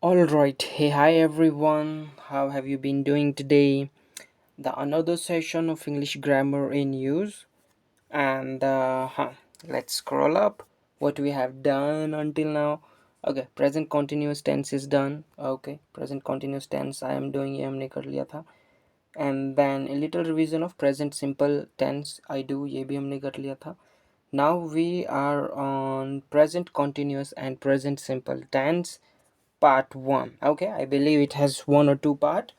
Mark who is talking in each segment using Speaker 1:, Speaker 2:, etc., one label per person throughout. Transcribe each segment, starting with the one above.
Speaker 1: All right. Hey, hi everyone. How have you been doing today? The another session of English grammar in use. And let's scroll up what we have done until now. Okay, present continuous tense is done. Okay, present continuous tense I am doing ये हमने कर लिया था. And then a little revision of present simple tense I do ये भी हमने कर लिया था. Now we are on present continuous and present simple tense part 1. Okay, I believe it has one or two part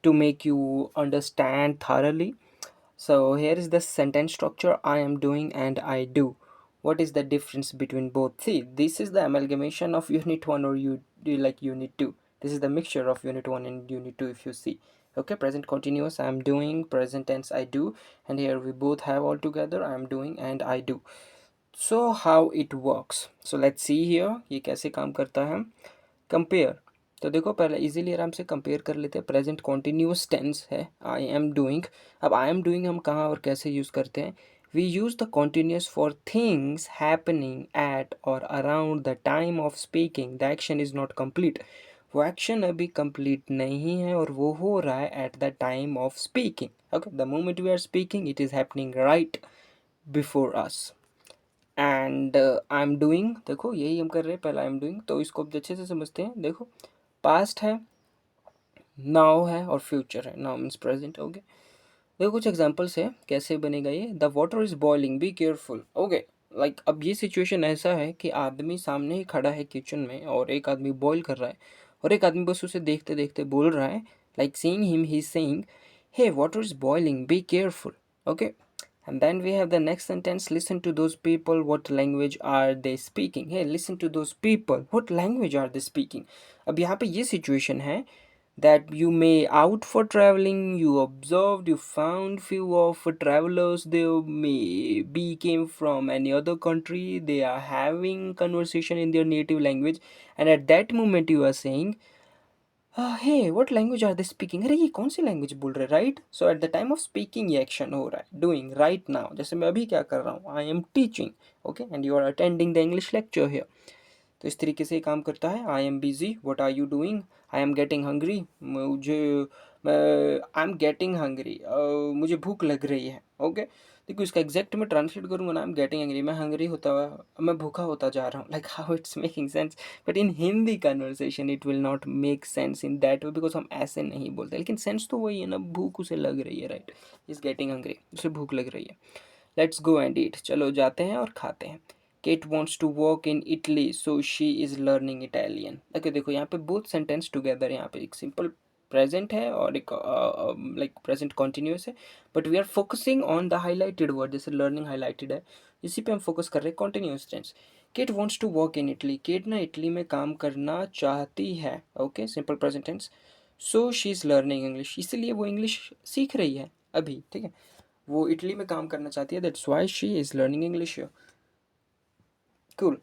Speaker 1: to make you understand thoroughly. So here is the sentence structure: I am doing and I do. What is the difference between both? See, this is the amalgamation of unit 1 or you do like unit 2. This is the mixture of unit 1 and unit 2 if you see. Okay, present continuous I am doing, present tense I do, and here we both have all together I am doing and I do. So how it works? So let's see here ये कैसे काम करता है. Compare. तो देखो पहले easily आराम से कंपेयर कर लेते हैं. प्रेजेंट कॉन्टिन्यूस टेंस है आई एम डूइंग. अब आई एम डूइंग हम कहाँ और कैसे यूज़ करते हैं? We use the continuous for things happening at और around the time of speaking. The action is not complete. वो एक्शन अभी कंप्लीट नहीं है और वो हो रहा है at the time of speaking. Okay, the moment we are speaking it is happening right before us. And I am doing, देखो यही हम कर रहे हैं. पहले आई एम डूइंग, तो इसको अब अच्छे से समझते हैं. देखो पास्ट है, नाउ है और फ्यूचर है. Now means present. ओके, देखो कुछ एग्जांपल्स है कैसे बनेगा ये. The water is boiling, be careful. Okay, like अब ये सिचुएशन ऐसा है कि आदमी सामने ही खड़ा है किचन में और एक आदमी बॉईल कर रहा है और एक आदमी बस उसे देखते देखते बोल रहा है. Like seeing him he is saying, hey water is boiling, be careful. Okay, and then we have the next sentence: listen to those people, what language are they speaking? Hey, listen to those people, what language are they speaking? अब यहाँ पे ये situation है that you may out for traveling, you observed, you found few of travelers, they may be came from any other country, they are having conversation in their native language, and at that moment you are saying, hey what language are they speaking. अरे ये कौन सी language बोल रहे, right. So at the time of speaking ये action हो रहा है, डूइंग राइट नाउ. जैसे मैं अभी क्या कर रहा हूँ, I am teaching. Okay, and you are attending the English lecture here. तो इस तरीके से काम करता है. I am busy, what are you doing. I am getting hungry, मुझे आई एम गेटिंग हंग्री, मुझे भूख लग रही है. ओके, देखो इसका एग्जैक्ट मैं ट्रांसलेट करूँगा ना, आई एम गेटिंग हंग्री, मैं हंग्री होता हुआ मैं भूखा होता जा रहा हूँ. Like how it's making sense. But in Hindi conversation it will not make sense in that way, because हम ऐसे नहीं बोलते. लेकिन सेंस तो वही है ना, भूख उसे लग रही है, राइट. इज गेटिंग हंग्री, उसे भूख लग रही है. लेट्स गो एंड ईट, चलो जाते हैं और खाते हैं. Kate wants to work in Italy, so she is learning Italian. Okay, देखो यहाँ पे both sentence together. यहाँ पे एक simple present है और एक like present continuous है. But we are focusing on the highlighted word, जैसे learning highlighted है, इसी पे हम focus कर रहे हैं. continuous tense. Kate wants to work in Italy. Kate ना इटली में काम करना चाहती है. Okay, simple present tense. So she is learning English. इसलिए वो English सीख रही है अभी, ठीक है. वो इटली में काम करना चाहती है. That's why she is learning English here. Cool.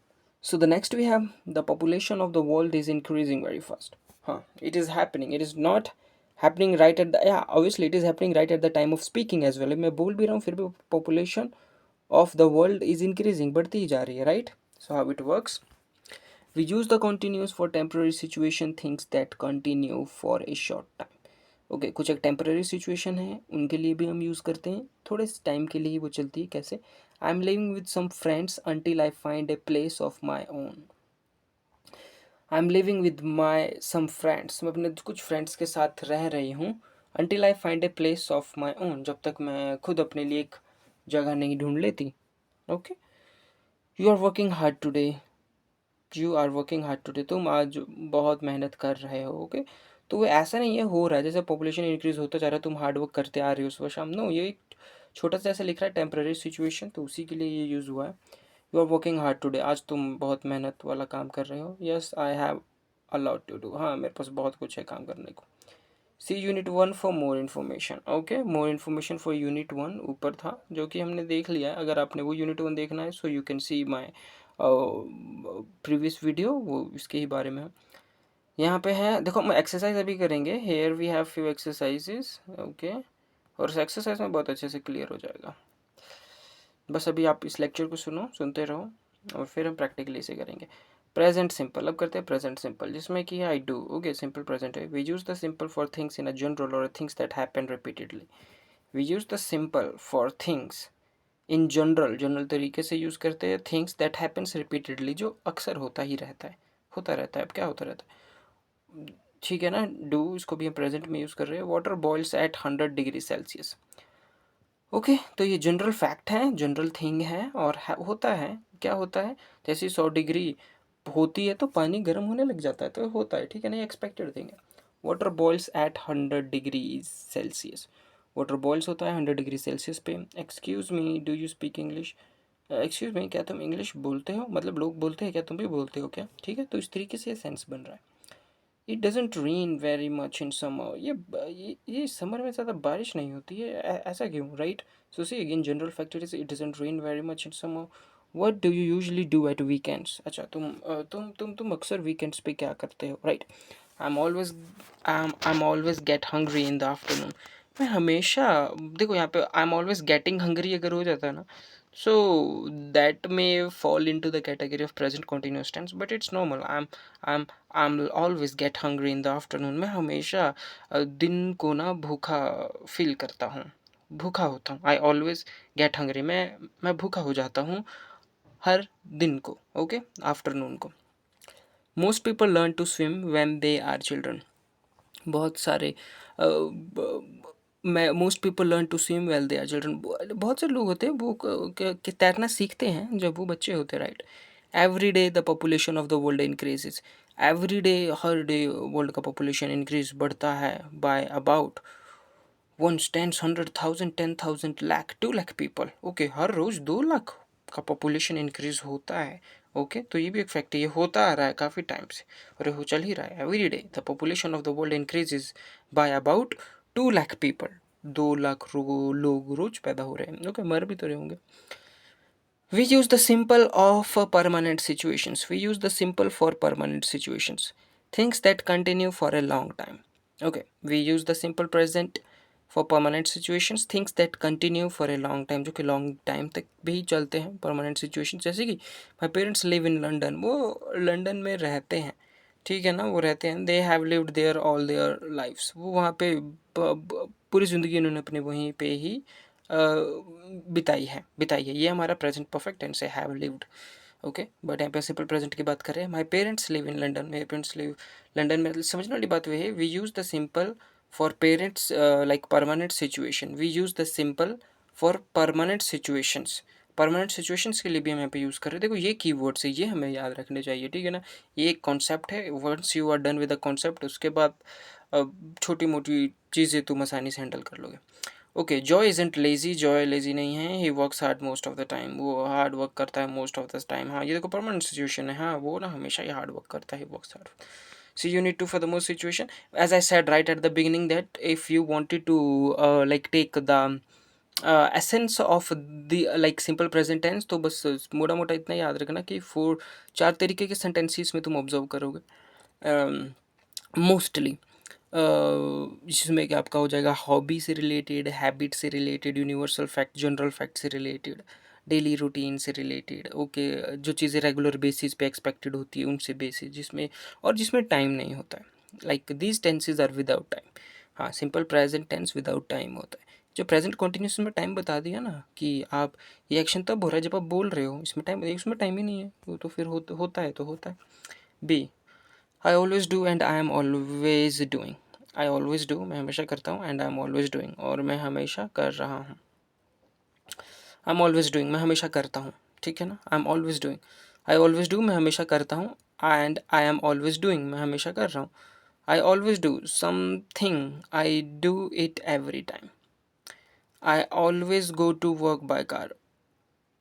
Speaker 1: So the next we have the population of the world is increasing very fast. It is happening. It is not happening right at the, yeah, obviously it is happening right at the time of speaking as well. मैं बोल भी रहा हूँ फिर भी population of the world is increasing, बढ़ती ही जा रही है, right? So how it works? We use the continuous for temporary situation, things that continue for a short time. Okay, कुछ एक टेम्पररी सिचुएशन है उनके लिए भी हम यूज़ करते हैं, थोड़े से टाइम के लिए ही वो चलती है. कैसे? I am living with some friends until I find a place of my own. I am living with my some friends, मैं अपने कुछ फ्रेंड्स के साथ रह रही हूँ. Until I find a place of my own, जब तक मैं खुद अपने लिए एक जगह नहीं ढूंढ लेती. Okay, you are working hard today. You are working hard today, तुम आज बहुत मेहनत कर रहे हो. ओके, तो वो ऐसा नहीं है हो रहा है जैसे पॉपुलेशन इंक्रीज होता जा रहा है तुम हार्ड वर्क करते आ रहे हो सुबह शाम. नो, ये एक छोटा सा ऐसा लिख रहा है टेम्पररी सिचुएशन, तो उसी के लिए ये यूज़ हुआ है. You are working hard today, आज तुम बहुत मेहनत वाला काम कर रहे हो. Yes I have a lot to do, हाँ मेरे पास बहुत कुछ है काम करने को. See unit 1 for more information. Okay, more information for unit 1 ऊपर था जो कि हमने देख लिया है. अगर आपने वो यूनिट 1 देखना है so you can see my previous video, वो इसके ही बारे में है. यहाँ पे है, देखो हम एक्सरसाइज अभी करेंगे. Here we have few exercises. Okay, और इस एक्सरसाइज में बहुत अच्छे से क्लियर हो जाएगा. बस अभी आप इस लेक्चर को सुनो, सुनते रहो और फिर हम प्रैक्टिकली इसे करेंगे. प्रेजेंट सिंपल, अब करते हैं प्रेजेंट सिंपल, जिसमें कि I do. Okay, simple present है। We use the simple for things in a general और things that happen repeatedly. We use the simple for things in general, general तरीके से use करते हैं थिंग्स दैट हैपन्स रिपीटेडली, जो अक्सर होता ही रहता है, होता रहता है। अब क्या होता रहता है, ठीक है ना। डू, इसको भी हम प्रेजेंट में यूज़ कर रहे हैं। Water boils at 100 degree celsius. Okay, तो ये जनरल फैक्ट है, जनरल थिंग है, और होता है, क्या होता है, जैसे 100 डिग्री होती है तो पानी गर्म होने लग जाता है, तो होता है, ठीक है ना, ये एक्सपेक्टेड थिंग है। Water boils at 100 degree celsius. Water boils होता है 100 डिग्री सेल्सियस पे। Excuse me, do you speak English. Excuse me, क्या तुम इंग्लिश बोलते हो, मतलब लोग बोलते हैं क्या, तुम भी बोलते हो क्या, ठीक है, तो इस तरीके से सेंस बन रहा है। It doesn't rain very much in summer. ये समर में ज़्यादा बारिश नहीं होती है, ऐसा क्यों, right. So see again, general factor is it doesn't rain very much in summer. What do you usually do at weekends. अच्छा, तुम अक्सर वीकेंड्स पे क्या करते हो, right. I am always get hungry in the afternoon. मैं हमेशा, देखो यहाँ पे I am always getting hungry अगर हो जाता है ना, so that may fall into the category of present continuous tense, but it's normal. I'm always get hungry in the afternoon. मैं हमेशा दिन को ना भूखा फील करता हूँ, भूखा होता हूँ। आई ऑलवेज गेट हंग्री, मैं भूखा हो जाता हूँ हर दिन को। ओके, आफ्टरनून को। Most people learn to swim when they are children. बहुत सारे मैं most people learn to swim well they are children. बहुत से लोग होते हैं वो तैरना सीखते हैं जब वो बच्चे होते हैं, right. Every day the population of the world increases. Every day, हर डे वर्ल्ड का पॉपुलेशन इंक्रीज, बढ़ता है by about 100,000 10,000 lakh 2 lakh people. Okay, हर रोज़ 2 लाख का पॉपुलेशन इंक्रीज होता है। ओके, तो ये भी एक फैक्ट है, ये होता आ रहा है काफ़ी टाइम से, और ये चल ही रहा है। Every day the population of the world increases by about 2 lakh people. 2 lakh लोग रोज पैदा हो रहे हैं। ओके, मर भी तो रहे होंगे। We use the simple of permanent situations. We use the simple for permanent situations. Things that continue for a long time. Okay, we use the simple present for permanent situations. Things that continue for a long time, जो कि long time तक भी चलते हैं permanent situations। जैसे कि my parents live in London, वो London में रहते हैं, ठीक है ना, वो रहते हैं। They have lived there all their lifes, वो वहाँ पे पूरी ज़िंदगी उन्होंने अपने वहीं पे ही बिताई है। ये हमारा प्रेजेंट परफेक्ट टेंस है, हैव लिव्ड। ओके, बट यहाँ पे सिंपल प्रेजेंट की बात कर रहे हैं। My parents live in London, मेरे पेरेंट्स लिव लंडन में। समझने वाली बात वह है, we use the simple for parents like permanent situation. We use the simple for permanent situations. Permanent situations के लिए भी हम यहाँ पे यूज़ कर रहे हैं। देखो ये कीवर्ड्स है, ये हमें याद रखने चाहिए, ठीक है ना। ये एक कॉन्सेप्ट है, once you are done with the concept, उसके बाद छोटी मोटी चीज़ें तुम आसानी से हैंडल कर लोगे। Okay, Joy isn't lazy, Joy lazy नहीं है। He works hard most of the time, वो हार्ड वर्क करता है मोस्ट ऑफ द टाइम। हाँ, ये देखो परमानेंट सिचुएशन है, हाँ, वो ना हमेशा ही हार्ड वर्क करता है, works hard. See, you need to for the most situation, as I said right at the beginning, that if you wanted to like take the essence of the like simple present tense, तो बस मोटा मोटा इतना याद रखना कि 4 तरीके के सेंटेंसेस में तुम ऑब्जर्व करोगे मोस्टली, जिसमें कि आपका हो जाएगा हॉबी से रिलेटेड, हैबिट से related, universal fact, general fact से रिलेटेड, डेली रूटीन से रिलेटेड। ओके, जो चीज़ें रेगुलर बेसिस पे एक्सपेक्टेड होती है उनसे बेसिस, जिसमें और जिसमें टाइम नहीं होता है, like these tenses are without time. हाँ, simple present tense without time होता है। जो प्रेजेंट कॉन्टिन्यूस में टाइम बता दिया ना कि आप ये एक्शन तब हो रहा है जब आप बोल रहे हो, इसमें टाइम, इसमें टाइम ही नहीं है, वो तो फिर होता है तो होता है। B, I always do and I am always doing. I always do, मैं हमेशा करता हूँ, and I am always doing, और मैं हमेशा कर रहा हूँ। आई एम ऑलवेज डूइंग, मैं हमेशा करता हूँ, ठीक है ना। I am always doing, I always do, मैं हमेशा करता हूँ, and I am always doing, मैं हमेशा कर रहा हूँ। I always do something, I do it every time. I always go to work by car,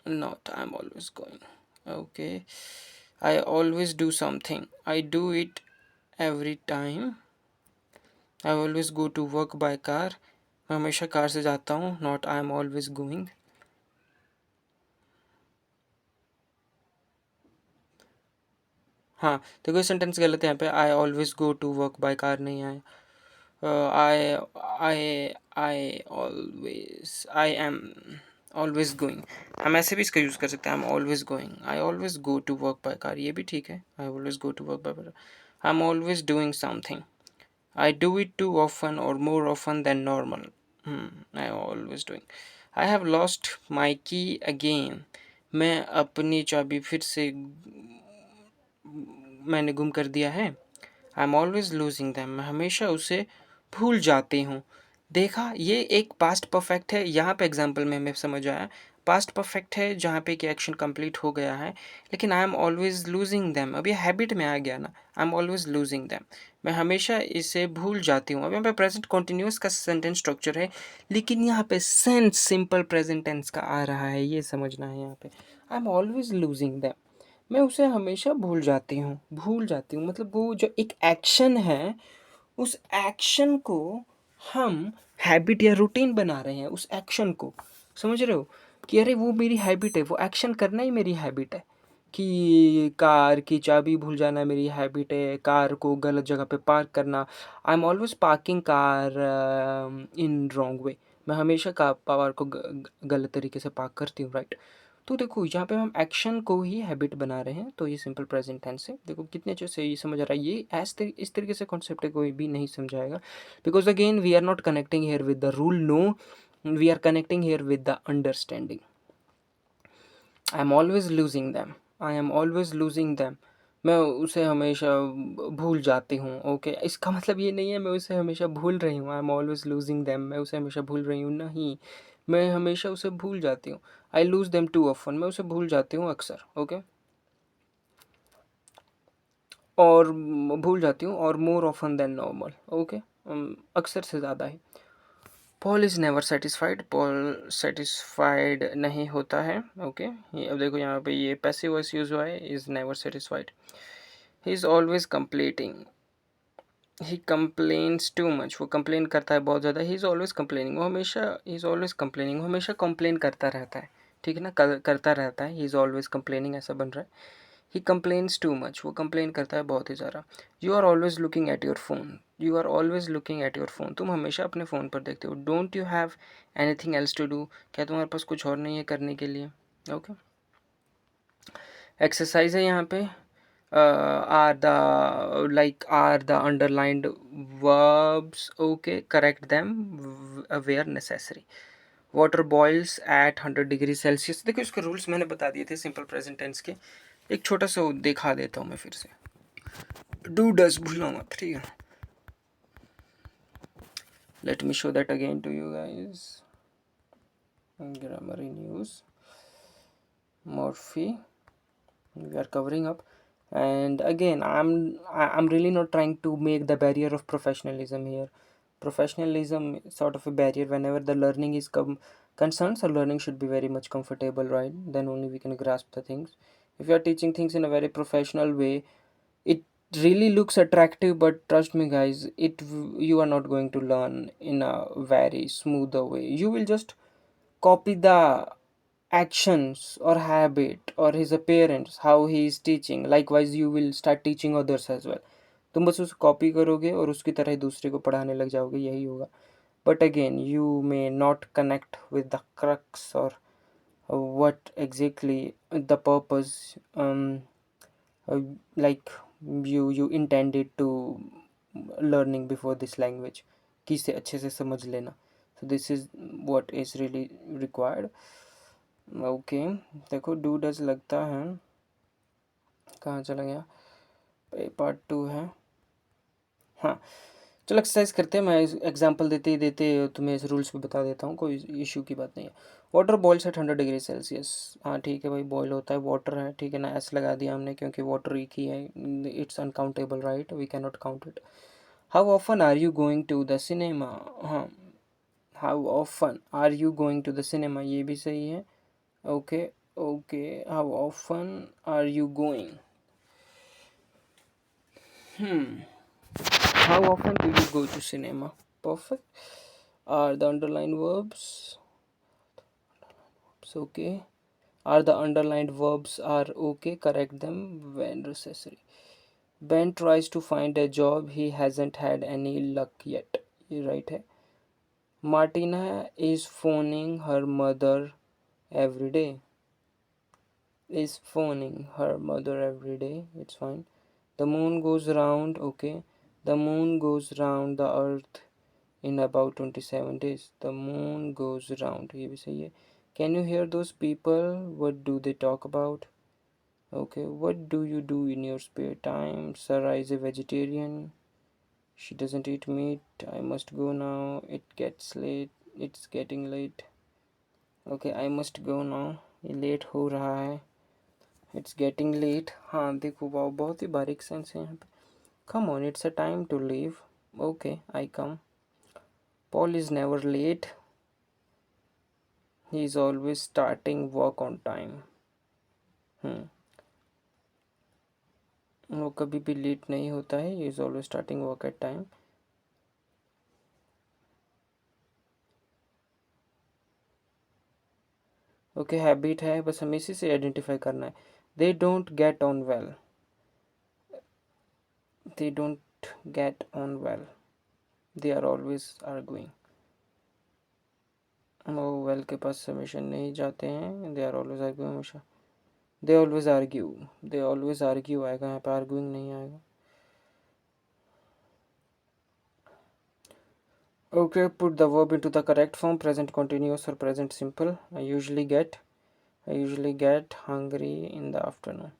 Speaker 1: not I am always going. Okay, I always do something, I do it every time. I always go to work by car, मैं हमेशा car से जाता हूँ, not I am always going. हाँ, तो कोई sentence गलत है यहाँ पे, I always go to work by car नहीं आया। I I I always, I am always going, हम ऐसे भी इसका यूज़ कर सकते हैं। I am always going, I always go to work by car, ये भी ठीक है। I always go to work by car, I am always doing something, I do it too often और more often than normal, I always doing, I have lost my key again, मैं अपनी चाबी फिर से मैंने गुम कर दिया है। I am always losing them, मैं हमेशा उसे भूल जाती हूँ। देखा, ये एक पास्ट परफेक्ट है, यहाँ पे एग्जाम्पल में हमें समझ आया। पास्ट परफेक्ट है जहाँ पे कि एक्शन कंप्लीट हो गया है, लेकिन आई एम ऑलवेज लूजिंग दैम, अब ये हैबिट में आ गया ना। I am always losing them, मैं हमेशा इसे भूल जाती हूँ। अब यहाँ पे प्रेजेंट कॉन्टिन्यूस का सेंटेंस स्ट्रक्चर है, लेकिन यहाँ पे सेंस सिंपल प्रेजेंट टेंस का आ रहा है, ये समझना है यहाँ पे। I am always losing them, मैं उसे हमेशा भूल जाती हूँ मतलब वो जो एक एक्शन है, उस एक्शन को हम हैबिट या रूटीन बना रहे हैं, उस एक्शन को, समझ रहे हो कि अरे वो मेरी हैबिट है, वो एक्शन करना ही मेरी हैबिट है। कि कार की चाबी भूल जाना मेरी हैबिट है, कार को गलत जगह पे पार्क करना, आई am always parking car in wrong way, मैं हमेशा कार को गलत तरीके से पार्क करती हूँ, राइट। तो देखो यहाँ पे हम एक्शन को ही हैबिट बना रहे हैं, तो ये सिंपल प्रेजेंट टेंस है। देखो कितने अच्छे से ये समझ आ रहा है, ये इस तरीके से कॉन्सेप्ट है, कोई भी नहीं समझाएगा, because again we are not connecting here with the rule, no, we are connecting here with the understanding. I am always losing them, I am always losing them, मैं उसे हमेशा भूल जाती हूँ। ओके, इसका मतलब ये नहीं है मैं उसे हमेशा भूल रही हूँ। I am always losing them, मैं उसे हमेशा भूल रही हूँ, नहीं, मैं हमेशा उसे भूल जाती हूँ। I lose them too often, मैं उसे भूल जाती हूँ अक्सर। ओके, और भूल जाती हूँ, और more often than normal. Okay, अक्सर से ज़्यादा ही। Paul is never satisfied, Paul satisfied नहीं होता है। ओके, ये अब देखो यहाँ पे ये पैसिव वॉइस यूज हुआ है, is never satisfied. He is always completing, he complains too much, वो कंप्लेन करता है बहुत ज़्यादा। ही इज़ ऑलवेज कंप्लेनिंग, वो हमेशा, ही इज़ ऑलवेज कंप्लेनिंग, वो हमेशा कंप्लेन करता रहता है, ठीक है ना, करता रहता है। ही इज़ ऑलवेज कंप्लेनिंग ऐसा बन रहा है। ही कंप्लेन्स टू मच, वो कंप्लेन करता है बहुत ही ज़्यादा। You are always looking at your phone, you are always looking at your phone, तुम हमेशा अपने फ़ोन पर देखते हो। Don't you have anything else to do, क्या तुम्हारे पास कुछ और नहीं है करने के लिए। ओके, एक्सरसाइज है यहाँ पे। Are the underlined verbs, okay, correct them where necessary. Water boils at 100 degree celsius, देखो इसके रूल्स मैंने बता दिए थे सिंपल प्रेजेंट टेंस के, एक छोटा सा दिखा देता हूँ मैं फिर से। डू डज भूलना मत, ठीक है। Let me show that again to you guys. Grammar in use, Murphy, we are covering up, and again I'm really not trying to make the barrier of professionalism here. Professionalism is sort of a barrier whenever the learning is concerned, so learning should be very much comfortable, right? Then only we can grasp the things. If you are teaching things in a very professional way, it really looks attractive, but trust me guys, you are not going to learn in a very smoother way. You will just copy the actions or habit or his appearance, how he is teaching. Likewise you will start teaching others as well. तुम बस उसे copy करोगे और उसकी तरह ही दूसरे को पढ़ाने लग जाओगे, यही होगा। But again you may not connect with the crux और what exactly the purpose, like you intended to learning before this language, कि इसे अच्छे से समझ लेना। so this is what is really required. Okay, देखो डू डज लगता है, कहाँ चला गया, पार्ट 2 है। हाँ, चलो एक्सरसाइज करते हैं, मैं एग्जांपल देते ही देते तुम्हें इस रूल्स भी बता देता हूँ, कोई इशू की बात नहीं है। Water boils at 100 degree celsius, हाँ ठीक है भाई, बॉयल होता है, वाटर है, ठीक है ना, एस लगा दिया हमने क्योंकि वाटर एक ही है, it's uncountable, right, we can not count it. How often are you going to the cinema, हाँ, how often are you going to the cinema, ये भी सही है। Okay, okay, how often are you going, how often do you go to cinema, perfect. Are the underlined verbs, okay, are the underlined verbs are okay, correct them when necessary. Ben tries to find a job, he hasn't had any luck yet, ये right है। Martina is phoning her mother every day. Is phoning her mother every day. It's fine. The moon goes round. Okay. The moon goes round the earth in about 27 days. The moon goes round. ये भी सही है. Can you hear those people? What do they talk about? Okay. What do you do in your spare time? Sarah is a vegetarian. She doesn't eat meat. I must go now. It gets late. It's getting late. Okay, I must go now. ये late हो रहा है. It's getting late. हाँ देखो वाह बहुत ही बारीक sense है यहाँ पे. Come on, it's a time to leave. Okay, I come. Paul is never late. He is always starting work on time. वो कभी भी लेट नहीं होता है. He is always starting work at time. Okay habit है, बस हमें इसी से आइडेंटिफाई करना है. They don't get on well. They don't get on well. They are always arguing. वो वेल के पास हमेशा नहीं जाते हैं. दे आर ऑलवेज आर्गुइंग हमेशा. They always argue. They always argue आएगा यहाँ पे, आर्गुइंग नहीं आएगा. Okay put the verb into the correct form. Present continuous और present simple. I usually get hungry in the afternoon.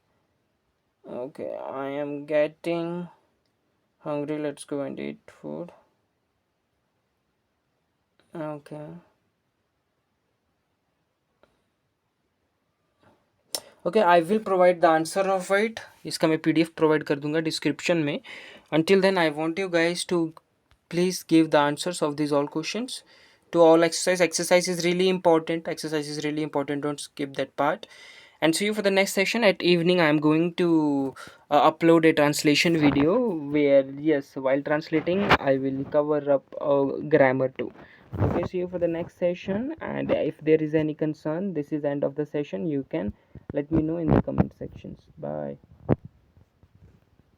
Speaker 1: Okay, I am getting hungry. Let's go and eat food. Okay. Okay, I will provide the answer of it. इसका मैं PDF provide कर दूंगा description में. Until then, I want you guys to please give the answers of these all questions to all exercise. Exercise is really important. Exercise is really important. Don't skip that part. And see you for the next session. At evening, I am going to upload a translation video where, yes, while translating, I will cover up grammar too. Okay, see you for the next session. And if there is any concern, this is end of the session. You can let me know in the comment sections. Bye.